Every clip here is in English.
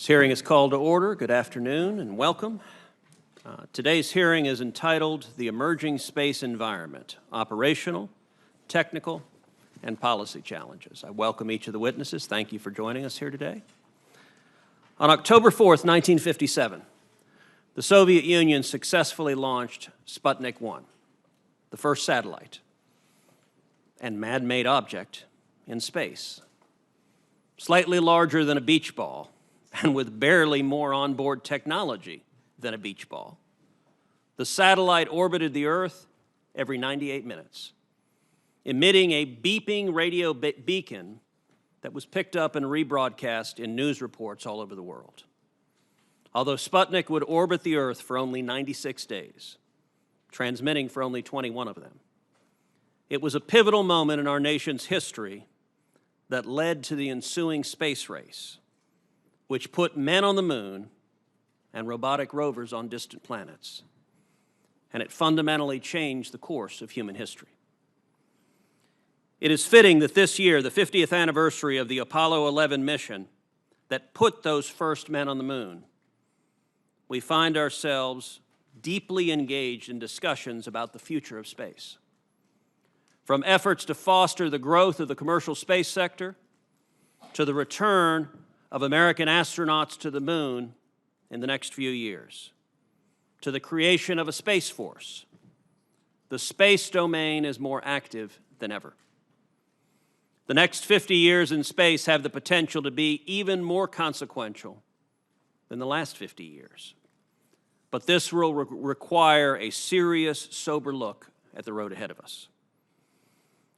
This hearing is called to order. Good afternoon and welcome. Today's hearing is entitled The Emerging Space Environment, Operational, Technical, and Policy Challenges. I welcome each of the witnesses. Thank you for joining us here today. On October 4th, 1957, the Soviet Union successfully launched Sputnik 1, the first satellite and man-made object in space. Slightly larger than a beach ball, and with barely more onboard technology than a beach ball, the satellite orbited the Earth every 98 minutes, emitting a beeping radio beacon that was picked up and rebroadcast in news reports all over the world. Although Sputnik would orbit the Earth for only 96 days, transmitting for only 21 of them, it was a pivotal moment in our nation's history that led to the ensuing space race, which put men on the moon and robotic rovers on distant planets. And it fundamentally changed the course of human history. It is fitting that this year, the 50th anniversary of the Apollo 11 mission that put those first men on the moon, we find ourselves deeply engaged in discussions about the future of space. From efforts to foster the growth of the commercial space sector to the return of American astronauts to the moon in the next few years, to the creation of a space force, the space domain is more active than ever. The next 50 years in space have the potential to be even more consequential than the last 50 years. But this will require a serious, sober look at the road ahead of us.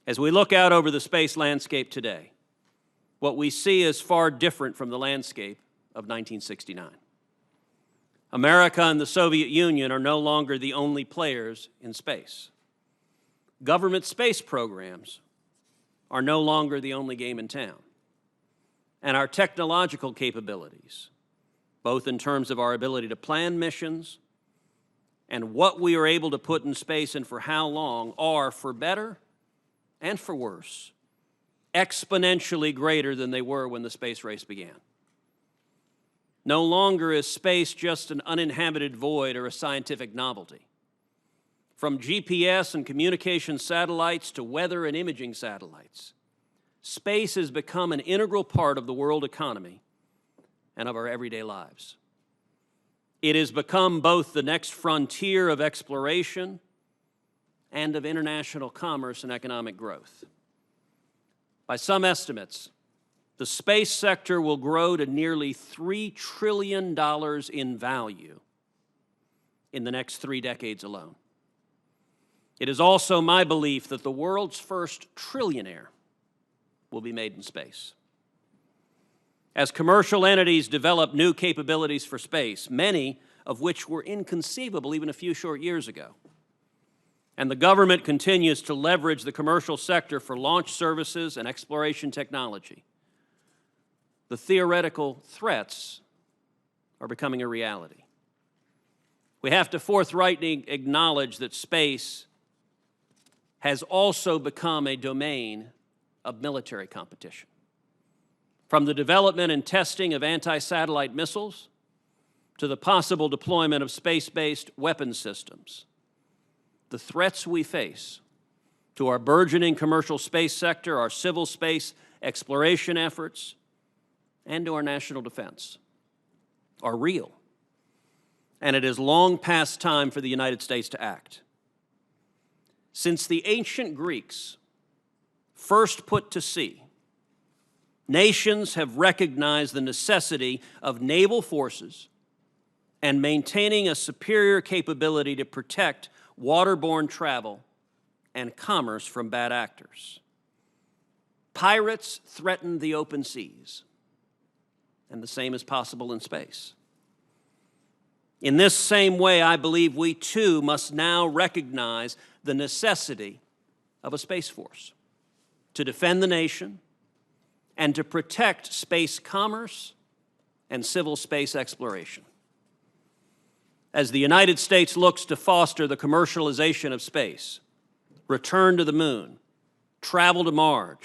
As we look out over the space landscape today, what we see is far different from the landscape of 1969. America and the Soviet Union are no longer the only players in space. Government space programs are no longer the only game in town. And our technological capabilities, both in terms of our ability to plan missions and what we are able to put in space and for how long, are, for better and for worse, exponentially greater than they were when the space race began. No longer is space just an uninhabited void or a scientific novelty. From GPS and communication satellites to weather and imaging satellites, space has become an integral part of the world economy and of our everyday lives. It has become both the next frontier of exploration and of international commerce and economic growth. By some estimates, the space sector will grow to nearly $3 trillion in value in the next 3 decades alone. It is also my belief that the world's first trillionaire will be made in space. As commercial entities develop new capabilities for space, many of which were inconceivable even a few short years ago, and the government continues to leverage the commercial sector for launch services and exploration technology, the theoretical threats are becoming a reality. We have to forthrightly acknowledge that space has also become a domain of military competition. From the development and testing of anti-satellite missiles to the possible deployment of space-based weapon systems, the threats we face to our burgeoning commercial space sector, our civil space exploration efforts, and to our national defense are real. And it is long past time for the United States to act. Since the ancient Greeks first put to sea, nations have recognized the necessity of naval forces and maintaining a superior capability to protect waterborne travel and commerce from bad actors. Pirates threaten the open seas, and the same is possible in space. In this same way, I believe we too must now recognize the necessity of a space force to defend the nation and to protect space commerce and civil space exploration. As the United States looks to foster the commercialization of space, return to the moon, travel to Mars,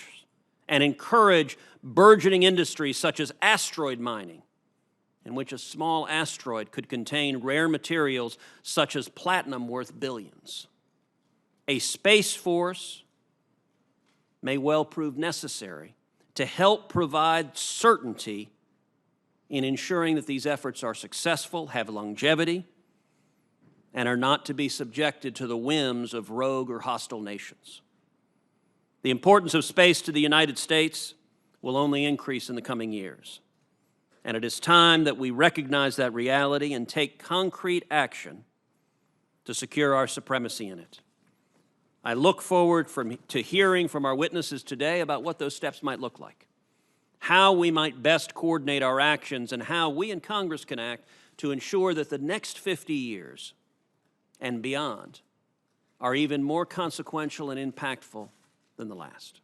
and encourage burgeoning industries such as asteroid mining in which a small asteroid could contain rare materials such as platinum worth billions. A space force may well prove necessary to help provide certainty in ensuring that these efforts are successful, have longevity, and are not to be subjected to the whims of rogue or hostile nations. The importance of space to the United States will only increase in the coming years. And it is time that we recognize that reality and take concrete action to secure our supremacy in it. I look forward to hearing from our witnesses today about what those steps might look like, how we might best coordinate our actions, and how we in Congress can act to ensure that the next 50 years and beyond are even more consequential and impactful than the last.